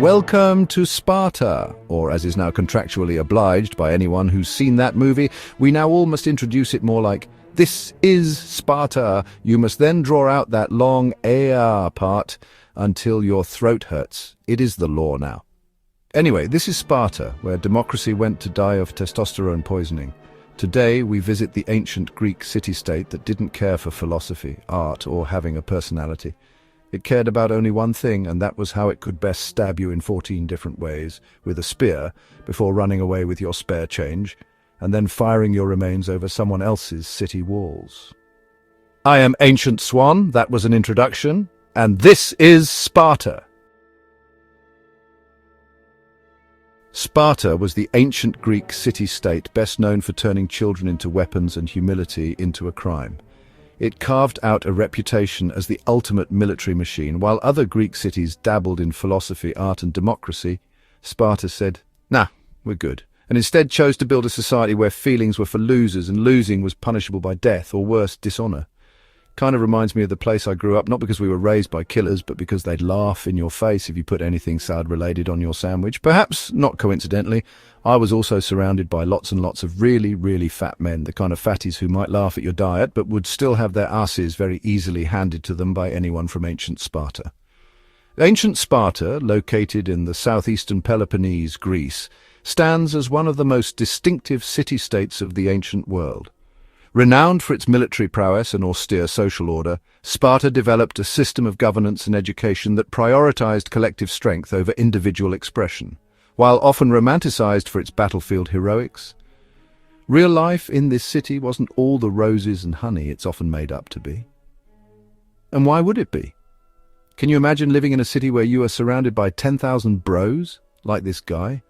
Welcome to Sparta, or as is now contractually obliged by anyone who's seen that movie, we now all must introduce it more like, "This is Sparta." You must then draw out that long "AR" part until your throat hurts. It is the law now. Anyway, this is Sparta, where democracy went to die of testosterone poisoning. Today we visit the ancient Greek city-state that didn't care for philosophy, art, or having a personality. It cared about only one thing, and that was how it could best stab you in 14 different ways with a spear before running away with your spare change, and then firing your remains over someone else's city walls. I am Ancient Swan, that was an introduction, and this is Sparta. Sparta was the ancient Greek city-state best known for turning children into weapons and humility into a crime. It carved out a reputation as the ultimate military machine. While other Greek cities dabbled in philosophy, art and democracy, Sparta said, "Nah, we're good," and instead chose to build a society where feelings were for losers and losing was punishable by death or worse, dishonor. Kind of reminds me of the place I grew up, not because we were raised by killers, but because they'd laugh in your face if you put anything salad-related on your sandwich. Perhaps, not coincidentally, I was also surrounded by lots and lots of really, really fat men, the kind of fatties who might laugh at your diet, but would still have their asses very easily handed to them by anyone from ancient Sparta. Ancient Sparta, located in the southeastern Peloponnese, Greece, stands as one of the most distinctive city-states of the ancient world. Renowned for its military prowess and austere social order, Sparta developed a system of governance and education that prioritized collective strength over individual expression, while often romanticized for its battlefield heroics. Real life in this city wasn't all the roses and honey it's often made up to be. And why would it be? Can you imagine living in a city where you are surrounded by 10,000 bros, like this guy,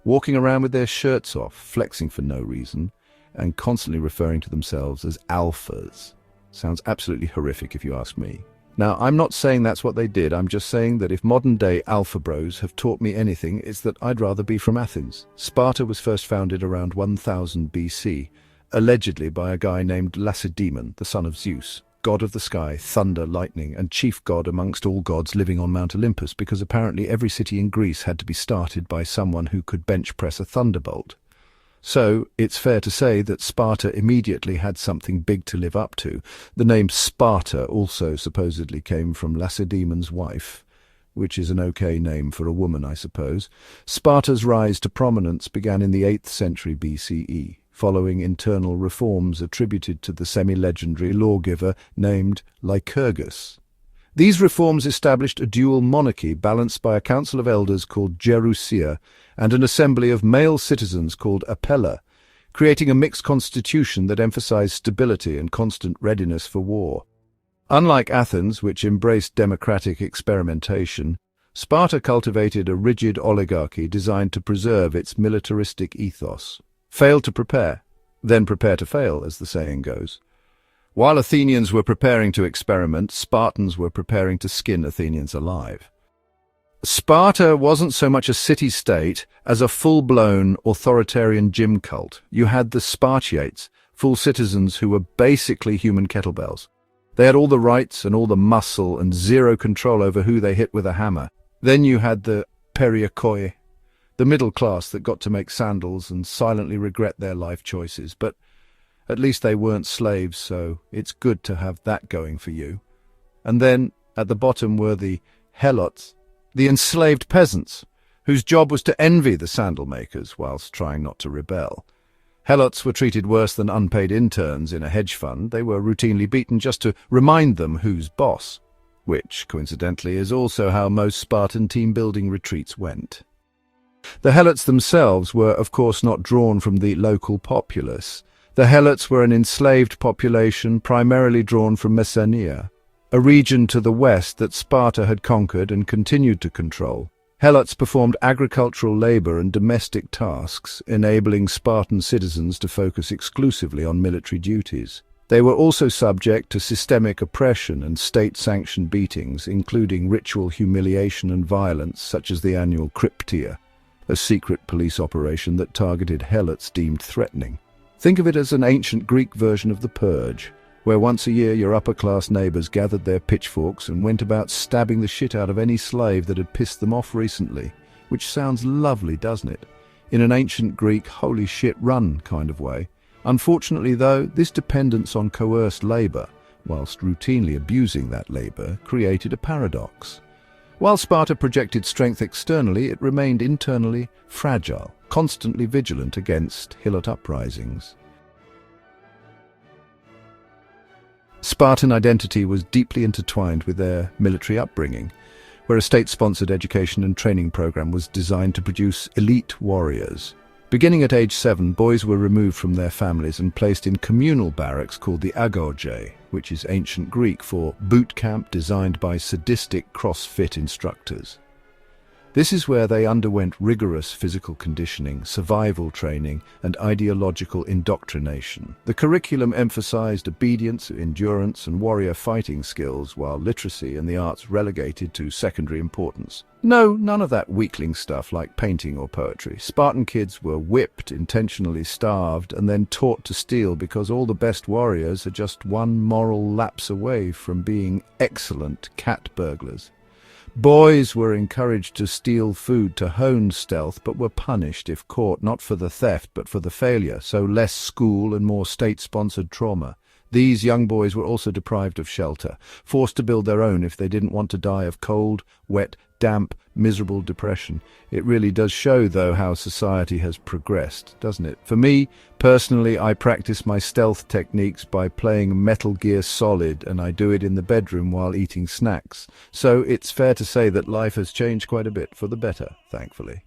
walking around with their shirts off, flexing for no reason, and constantly referring to themselves as alphas? Sounds absolutely horrific if you ask me. Now, I'm not saying that's what they did. I'm just saying that if modern-day alpha bros have taught me anything, it's that I'd rather be from Athens. Sparta was first founded around 1000 BC, allegedly by a guy named Lacedaemon, the son of Zeus, god of the sky, thunder, lightning, and chief god amongst all gods living on Mount Olympus, because apparently every city in Greece had to be started by someone who could bench press a thunderbolt. So, it's fair to say that Sparta immediately had something big to live up to. The name Sparta also supposedly came from Lacedaemon's wife, which is an okay name for a woman, I suppose. Sparta's rise to prominence began in the 8th century BCE, following internal reforms attributed to the semi-legendary lawgiver named Lycurgus. These reforms established a dual monarchy balanced by a council of elders called Gerousia and an assembly of male citizens called Apella, creating a mixed constitution that emphasized stability and constant readiness for war. Unlike Athens, which embraced democratic experimentation, Sparta cultivated a rigid oligarchy designed to preserve its militaristic ethos. Fail to prepare, then prepare to fail, as the saying goes. While Athenians were preparing to experiment, Spartans were preparing to skin Athenians alive. Sparta wasn't so much a city-state as a full-blown authoritarian gym cult. You had the Spartiates, full citizens who were basically human kettlebells. They had all the rights and all the muscle and zero control over who they hit with a hammer. Then you had the Periakoi, the middle class that got to make sandals and silently regret their life choices, but at least they weren't slaves, so it's good to have that going for you. And then, at the bottom were the Helots, the enslaved peasants, whose job was to envy the sandal makers whilst trying not to rebel. Helots were treated worse than unpaid interns in a hedge fund. They were routinely beaten just to remind them who's boss, which, coincidentally, is also how most Spartan team-building retreats went. The Helots themselves were, of course, not drawn from the local populace. The Helots were an enslaved population primarily drawn from Messenia, a region to the west that Sparta had conquered and continued to control. Helots performed agricultural labor and domestic tasks, enabling Spartan citizens to focus exclusively on military duties. They were also subject to systemic oppression and state-sanctioned beatings, including ritual humiliation and violence such as the annual Cryptia, a secret police operation that targeted Helots deemed threatening. Think of it as an ancient Greek version of the Purge, where once a year your upper-class neighbors gathered their pitchforks and went about stabbing the shit out of any slave that had pissed them off recently. Which sounds lovely, doesn't it? In an ancient Greek holy shit run kind of way. Unfortunately though, this dependence on coerced labor, whilst routinely abusing that labor, created a paradox. While Sparta projected strength externally, it remained internally fragile, constantly vigilant against Helot uprisings. Spartan identity was deeply intertwined with their military upbringing, where a state-sponsored education and training program was designed to produce elite warriors. Beginning at age 7, boys were removed from their families and placed in communal barracks called the Agoge, which is ancient Greek for boot camp designed by sadistic CrossFit instructors. This is where they underwent rigorous physical conditioning, survival training, and ideological indoctrination. The curriculum emphasized obedience, endurance, and warrior fighting skills, while literacy and the arts relegated to secondary importance. No, none of that weakling stuff like painting or poetry. Spartan kids were whipped, intentionally starved, and then taught to steal because all the best warriors are just one moral lapse away from being excellent cat burglars. Boys were encouraged to steal food to hone stealth, but were punished if caught, not for the theft, but for the failure, so less school and more state-sponsored trauma. These young boys were also deprived of shelter, forced to build their own if they didn't want to die of cold, wet, damp, miserable depression. It really does show, though, how society has progressed, doesn't it? For me, personally, I practice my stealth techniques by playing Metal Gear Solid, and I do it in the bedroom while eating snacks. So it's fair to say that life has changed quite a bit for the better, thankfully.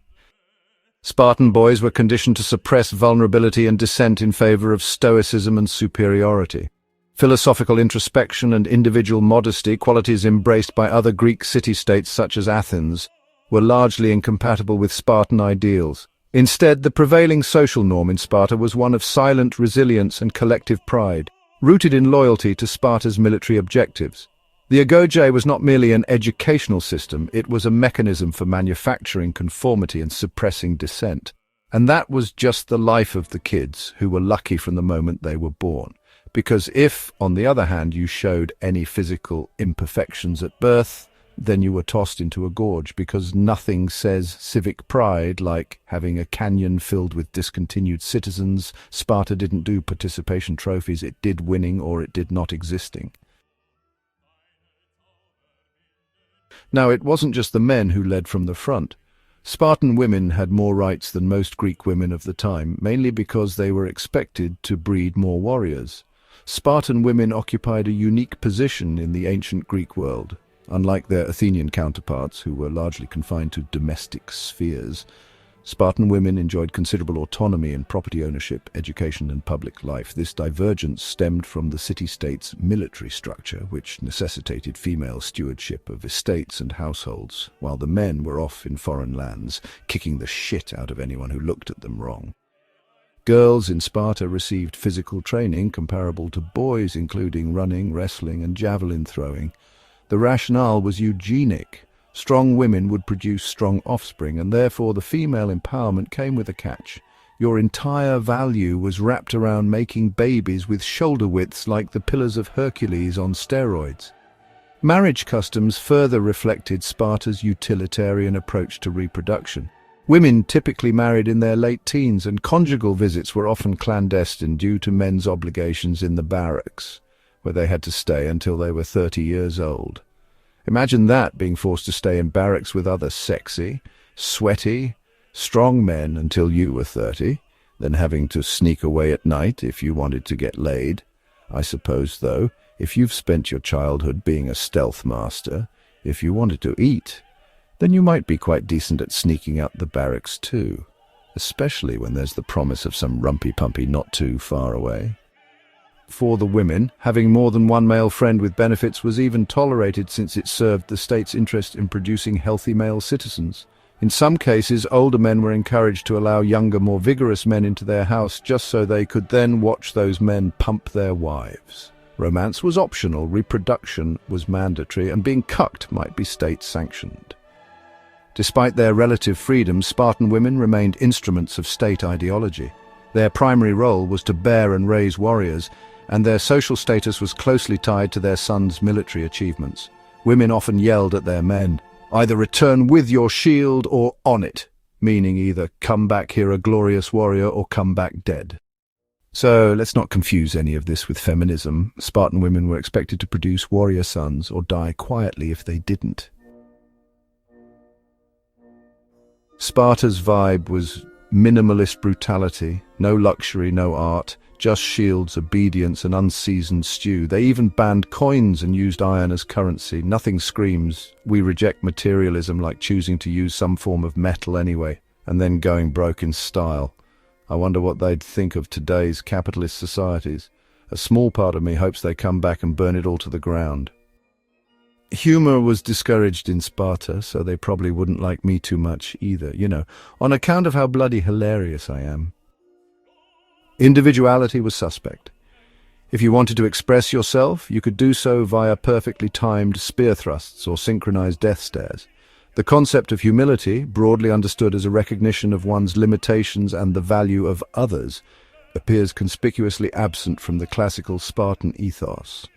Spartan boys were conditioned to suppress vulnerability and dissent in favor of stoicism and superiority. Philosophical introspection and individual modesty, qualities embraced by other Greek city-states such as Athens, were largely incompatible with Spartan ideals. Instead, the prevailing social norm in Sparta was one of silent resilience and collective pride, rooted in loyalty to Sparta's military objectives. The Agoge was not merely an educational system, it was a mechanism for manufacturing conformity and suppressing dissent. And that was just the life of the kids, who were lucky from the moment they were born. Because if, on the other hand, you showed any physical imperfections at birth, then you were tossed into a gorge, because nothing says civic pride like having a canyon filled with discontinued citizens. Sparta didn't do participation trophies, it did winning or it did not existing. Now, it wasn't just the men who led from the front. Spartan women had more rights than most Greek women of the time, mainly because they were expected to breed more warriors. Spartan women occupied a unique position in the ancient Greek world. Unlike their Athenian counterparts, who were largely confined to domestic spheres, Spartan women enjoyed considerable autonomy in property ownership, education, and public life. This divergence stemmed from the city-state's military structure, which necessitated female stewardship of estates and households, while the men were off in foreign lands, kicking the shit out of anyone who looked at them wrong. Girls in Sparta received physical training comparable to boys, including running, wrestling, and javelin throwing. The rationale was eugenic. Strong women would produce strong offspring, and therefore the female empowerment came with a catch. Your entire value was wrapped around making babies with shoulder widths like the Pillars of Hercules on steroids. Marriage customs further reflected Sparta's utilitarian approach to reproduction. Women typically married in their late teens, and conjugal visits were often clandestine due to men's obligations in the barracks, where they had to stay until they were 30 years old. Imagine that, being forced to stay in barracks with other sexy, sweaty, strong men until you were 30, then having to sneak away at night if you wanted to get laid. I suppose, though, if you've spent your childhood being a stealth master, if you wanted to eat, then you might be quite decent at sneaking out the barracks too, especially when there's the promise of some rumpy-pumpy not too far away. For the women, having more than one male friend with benefits was even tolerated since it served the state's interest in producing healthy male citizens. In some cases, older men were encouraged to allow younger, more vigorous men into their house just so they could then watch those men pump their wives. Romance was optional, reproduction was mandatory, and being cucked might be state-sanctioned. Despite their relative freedom, Spartan women remained instruments of state ideology. Their primary role was to bear and raise warriors, and their social status was closely tied to their sons' military achievements. Women often yelled at their men, "Either return with your shield or on it," meaning either come back here a glorious warrior or come back dead. So let's not confuse any of this with feminism. Spartan women were expected to produce warrior sons or die quietly if they didn't. Sparta's vibe was minimalist brutality, no luxury, no art, just shields, obedience, and unseasoned stew. They even banned coins and used iron as currency. Nothing screams, "We reject materialism," like choosing to use some form of metal anyway, and then going broke in style. I wonder what they'd think of today's capitalist societies. A small part of me hopes they come back and burn it all to the ground. Humor was discouraged in Sparta, so they probably wouldn't like me too much either, on account of how bloody hilarious I am. Individuality was suspect. If you wanted to express yourself, you could do so via perfectly timed spear thrusts or synchronized death stares. The concept of humility, broadly understood as a recognition of one's limitations and the value of others, appears conspicuously absent from the classical Spartan ethos.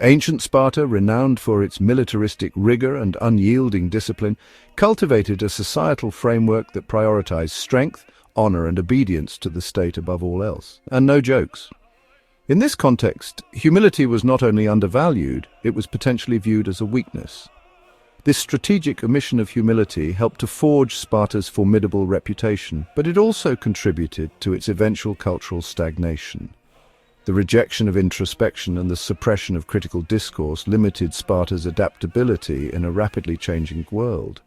Ancient Sparta, renowned for its militaristic rigor and unyielding discipline, cultivated a societal framework that prioritized strength, honor, and obedience to the state above all else. And no jokes. In this context, humility was not only undervalued, it was potentially viewed as a weakness. This strategic omission of humility helped to forge Sparta's formidable reputation, but it also contributed to its eventual cultural stagnation. The rejection of introspection and the suppression of critical discourse limited Sparta's adaptability in a rapidly changing world.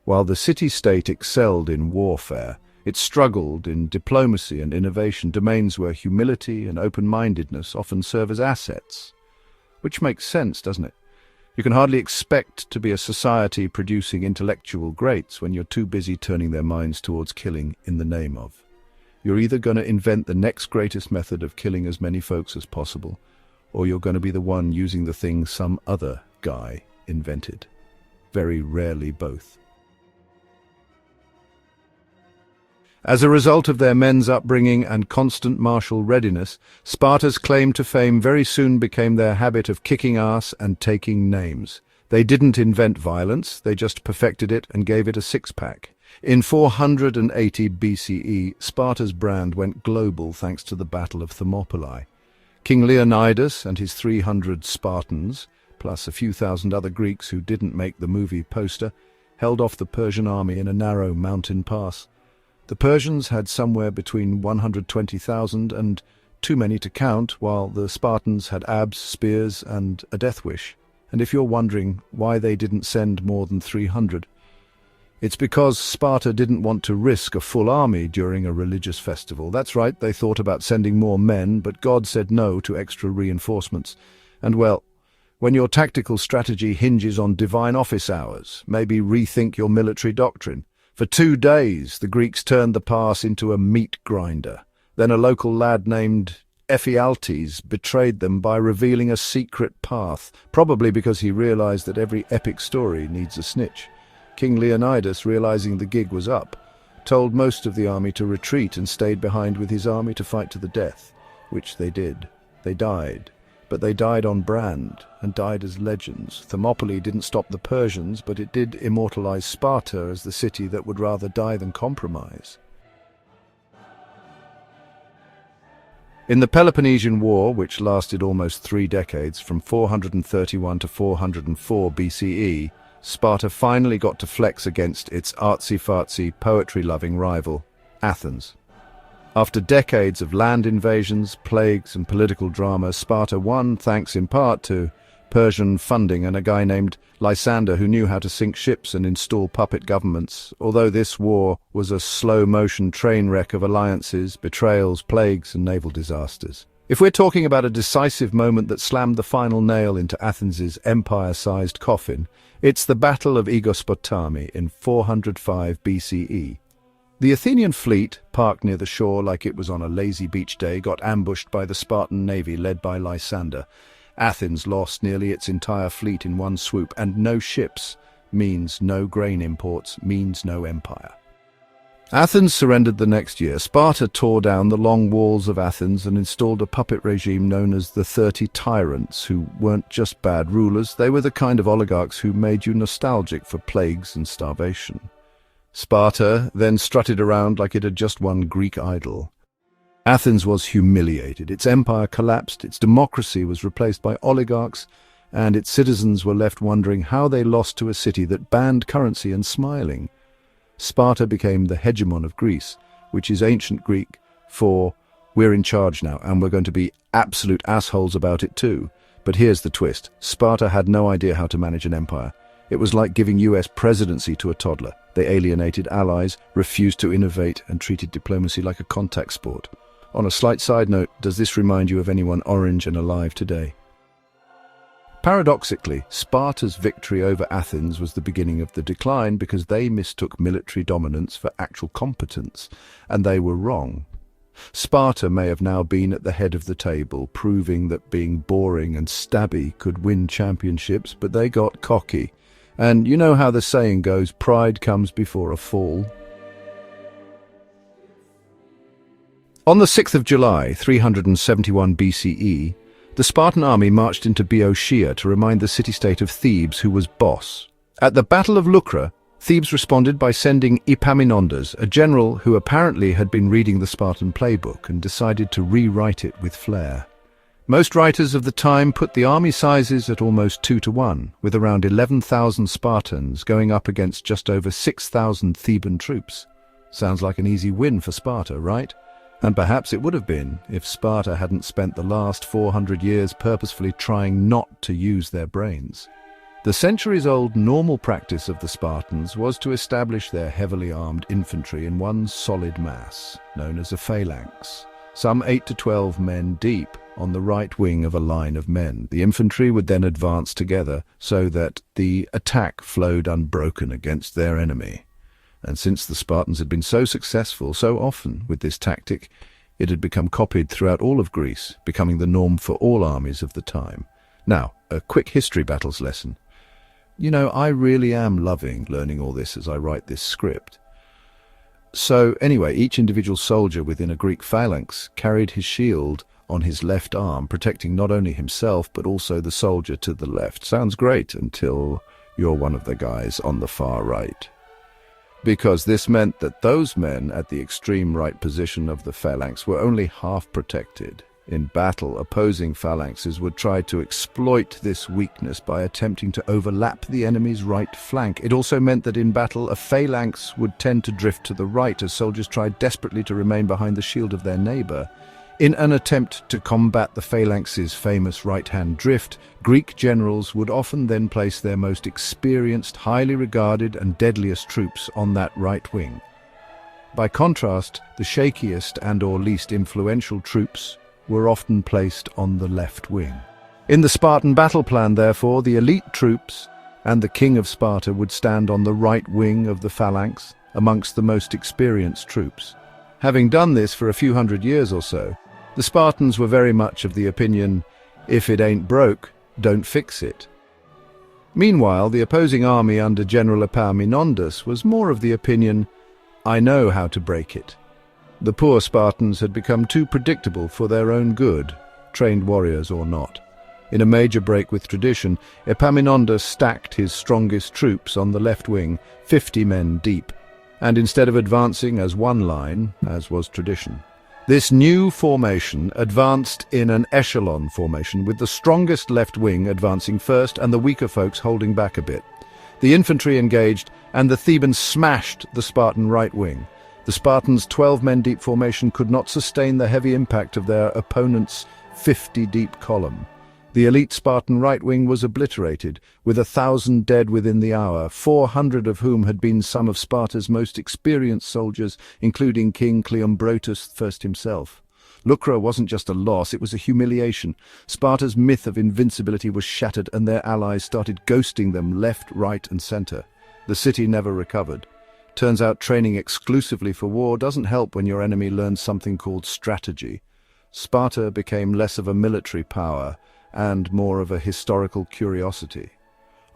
While the city-state excelled in warfare, it struggled in diplomacy and innovation, domains where humility and open-mindedness often serve as assets. Which makes sense, doesn't it? You can hardly expect to be a society producing intellectual greats when you're too busy turning their minds towards killing in the name of. You're either going to invent the next greatest method of killing as many folks as possible, or you're going to be the one using the thing some other guy invented. Very rarely both. As a result of their men's upbringing and constant martial readiness, Sparta's claim to fame very soon became their habit of kicking ass and taking names. They didn't invent violence, they just perfected it and gave it a six-pack. In 480 BCE, Sparta's brand went global thanks to the Battle of Thermopylae. King Leonidas and his 300 Spartans, plus a few thousand other Greeks who didn't make the movie poster, held off the Persian army in a narrow mountain pass. The Persians had somewhere between 120,000 and too many to count, while the Spartans had abs, spears, and a death wish. And if you're wondering why they didn't send more than 300, it's because Sparta didn't want to risk a full army during a religious festival. That's right, they thought about sending more men, but God said no to extra reinforcements. And well, when your tactical strategy hinges on divine office hours, maybe rethink your military doctrine. For 2 days, the Greeks turned the pass into a meat grinder. Then a local lad named Ephialtes betrayed them by revealing a secret path, probably because he realized that every epic story needs a snitch. King Leonidas, realizing the gig was up, told most of the army to retreat and stayed behind with his army to fight to the death, which they did. They died. But they died on brand, and died as legends. Thermopylae didn't stop the Persians, but it did immortalize Sparta as the city that would rather die than compromise. In the Peloponnesian War, which lasted almost 3 decades, from 431 to 404 BCE, Sparta finally got to flex against its artsy-fartsy, poetry-loving rival, Athens. After decades of land invasions, plagues, and political drama, Sparta won thanks in part to Persian funding and a guy named Lysander who knew how to sink ships and install puppet governments, although this war was a slow-motion train wreck of alliances, betrayals, plagues, and naval disasters. If we're talking about a decisive moment that slammed the final nail into Athens's empire-sized coffin, it's the Battle of Agoge in 405 BCE. The Athenian fleet, parked near the shore like it was on a lazy beach day, got ambushed by the Spartan navy led by Lysander. Athens lost nearly its entire fleet in one swoop, and no ships means no grain imports, means no empire. Athens surrendered the next year. Sparta tore down the long walls of Athens and installed a puppet regime known as the 30 Tyrants, who weren't just bad rulers, they were the kind of oligarchs who made you nostalgic for plagues and starvation. Sparta then strutted around like it had just won Greek idol. Athens was humiliated, its empire collapsed, its democracy was replaced by oligarchs, and its citizens were left wondering how they lost to a city that banned currency and smiling. Sparta became the hegemon of Greece, which is ancient Greek for we're in charge now and we're going to be absolute assholes about it too. But here's the twist. Sparta had no idea how to manage an empire. It was like giving US presidency to a toddler. They alienated allies, refused to innovate, and treated diplomacy like a contact sport. On a slight side note, does this remind you of anyone orange and alive today? Paradoxically, Sparta's victory over Athens was the beginning of the decline because they mistook military dominance for actual competence, and they were wrong. Sparta may have now been at the head of the table, proving that being boring and stabby could win championships, but they got cocky. And you know how the saying goes, pride comes before a fall. On the 6th of July, 371 BCE, the Spartan army marched into Boeotia to remind the city-state of Thebes who was boss. At the Battle of Leuctra, Thebes responded by sending Epaminondas, a general who apparently had been reading the Spartan playbook and decided to rewrite it with flair. Most writers of the time put the army sizes at almost 2-to-1, with around 11,000 Spartans going up against just over 6,000 Theban troops. Sounds like an easy win for Sparta, right? And perhaps it would have been if Sparta hadn't spent the last 400 years purposefully trying not to use their brains. The centuries-old normal practice of the Spartans was to establish their heavily armed infantry in one solid mass, known as a phalanx, some 8 to 12 men deep on the right wing of a line of men. The infantry would then advance together so that the attack flowed unbroken against their enemy. And since the Spartans had been so successful so often with this tactic, it had become copied throughout all of Greece, becoming the norm for all armies of the time. Now, a quick history battles lesson. You know, I really am loving learning all this as I write this script. So anyway, each individual soldier within a Greek phalanx carried his shield on his left arm, protecting not only himself but also the soldier to the left. Sounds great until you're one of the guys on the far right. Because this meant that those men at the extreme right position of the phalanx were only half protected. In battle, opposing phalanxes would try to exploit this weakness by attempting to overlap the enemy's right flank. It also meant that in battle, a phalanx would tend to drift to the right as soldiers tried desperately to remain behind the shield of their neighbor. In an attempt to combat the phalanx's famous right-hand drift, Greek generals would often then place their most experienced, highly regarded and deadliest troops on that right wing. By contrast, the shakiest and/or least influential troops were often placed on the left wing. In the Spartan battle plan, therefore, the elite troops and the king of Sparta would stand on the right wing of the phalanx amongst the most experienced troops. Having done this for a few hundred years or so, the Spartans were very much of the opinion, if it ain't broke, don't fix it. Meanwhile, the opposing army under General Epaminondas was more of the opinion, I know how to break it. The poor Spartans had become too predictable for their own good, trained warriors or not. In a major break with tradition, Epaminondas stacked his strongest troops on the left wing, 50 men deep, and instead of advancing as one line, as was tradition, this new formation advanced in an echelon formation with the strongest left wing advancing first and the weaker folks holding back a bit. The infantry engaged and the Thebans smashed the Spartan right wing. The Spartans' 12-men deep formation could not sustain the heavy impact of their opponent's 50-deep column. The elite Spartan right wing was obliterated, with 1,000 dead within the hour, 400 of whom had been some of Sparta's most experienced soldiers, including King Cleombrotus I himself. Leuctra wasn't just a loss, it was a humiliation. Sparta's myth of invincibility was shattered and their allies started ghosting them left, right and center. The city never recovered. Turns out training exclusively for war doesn't help when your enemy learns something called strategy. Sparta became less of a military power and more of a historical curiosity.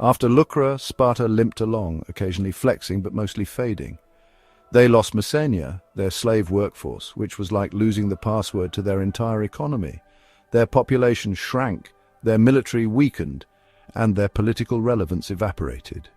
After Leuctra, Sparta limped along, occasionally flexing but mostly fading. They lost Messenia, their slave workforce, which was like losing the password to their entire economy. Their population shrank, their military weakened, and their political relevance evaporated.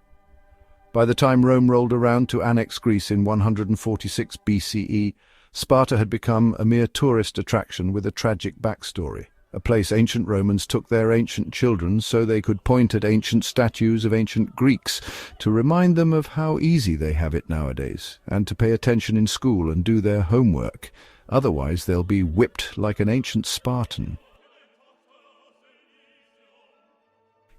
By the time Rome rolled around to annex Greece in 146 BCE, Sparta had become a mere tourist attraction with a tragic backstory, a place ancient Romans took their ancient children so they could point at ancient statues of ancient Greeks to remind them of how easy they have it nowadays, and to pay attention in school and do their homework. Otherwise they'll be whipped like an ancient Spartan.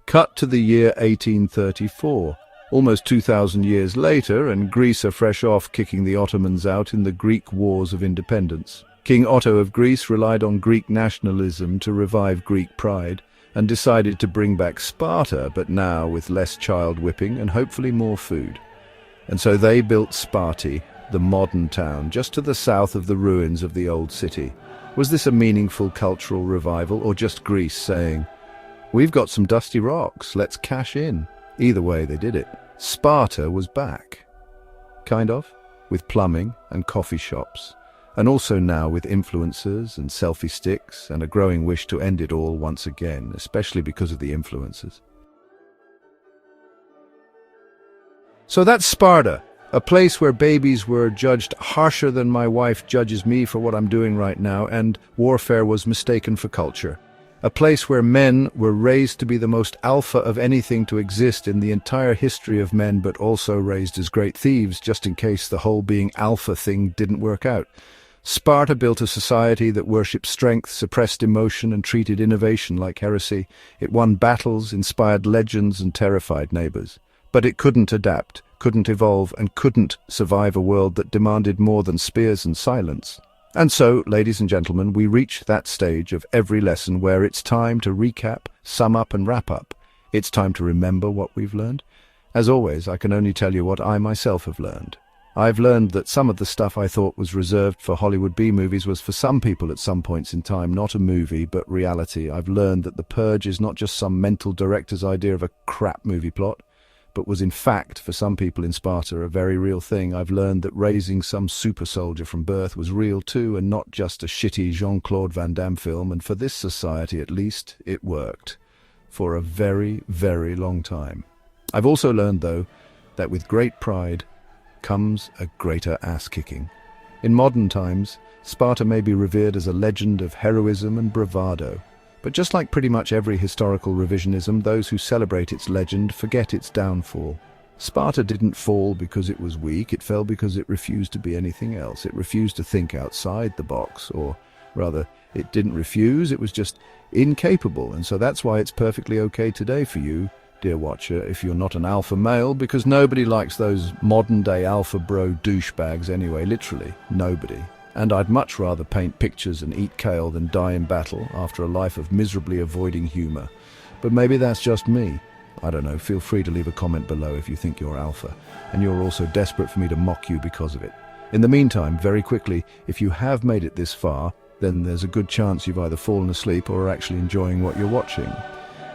Cut to the year 1834. Almost 2,000 years later, and Greece are fresh off kicking the Ottomans out in the Greek Wars of Independence. King Otto of Greece relied on Greek nationalism to revive Greek pride, and decided to bring back Sparta, but now with less child whipping and hopefully more food. And so they built Sparta, the modern town, just to the south of the ruins of the old city. Was this a meaningful cultural revival, or just Greece saying, "We've got some dusty rocks, let's cash in"? Either way, they did it. Sparta was back. Kind of, with plumbing and coffee shops, and also now with influencers and selfie sticks and a growing wish to end it all once again, especially because of the influencers. So that's Sparta, a place where babies were judged harsher than my wife judges me for what I'm doing right now, and warfare was mistaken for culture. A place where men were raised to be the most alpha of anything to exist in the entire history of men, but also raised as great thieves, just in case the whole being alpha thing didn't work out. Sparta built a society that worshipped strength, suppressed emotion, and treated innovation like heresy. It won battles, inspired legends, and terrified neighbors. But it couldn't adapt, couldn't evolve, and couldn't survive a world that demanded more than spears and silence. And so, ladies and gentlemen, we reach that stage of every lesson where it's time to recap, sum up, and wrap up. It's time to remember what we've learned. As always, I can only tell you what I myself have learned. I've learned that some of the stuff I thought was reserved for Hollywood B-movies was for some people at some points in time not a movie, but reality. I've learned that The Purge is not just some mental director's idea of a crap movie plot, but was in fact, for some people in Sparta, a very real thing. I've learned that raising some super soldier from birth was real too, and not just a shitty Jean-Claude Van Damme film, and for this society at least, it worked. For a very, very long time. I've also learned, though, that with great pride comes a greater ass-kicking. In modern times, Sparta may be revered as a legend of heroism and bravado. But just like pretty much every historical revisionism, those who celebrate its legend forget its downfall. Sparta didn't fall because it was weak, it fell because it refused to be anything else. It refused to think outside the box, or rather, it didn't refuse, it was just incapable. And so that's why it's perfectly okay today for you, dear watcher, if you're not an alpha male, because nobody likes those modern-day alpha bro douchebags anyway, literally, nobody. And I'd much rather paint pictures and eat kale than die in battle after a life of miserably avoiding humor. But maybe that's just me. I don't know, feel free to leave a comment below if you think you're alpha, and you're also desperate for me to mock you because of it. In the meantime, very quickly, if you have made it this far, then there's a good chance you've either fallen asleep or are actually enjoying what you're watching.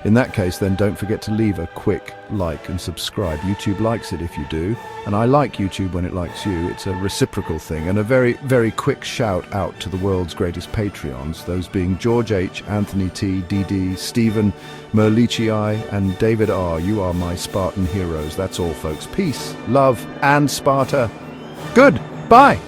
In that case, then don't forget to leave a quick like and subscribe. YouTube likes it if you do, and I like YouTube when it likes you. It's a reciprocal thing. And a very, very quick shout out to the world's greatest Patreons, those being George H, Anthony T, DD, Stephen, Merlici, and David R. You are my Spartan heroes. That's all, folks. Peace, love, and Sparta. Good. Bye.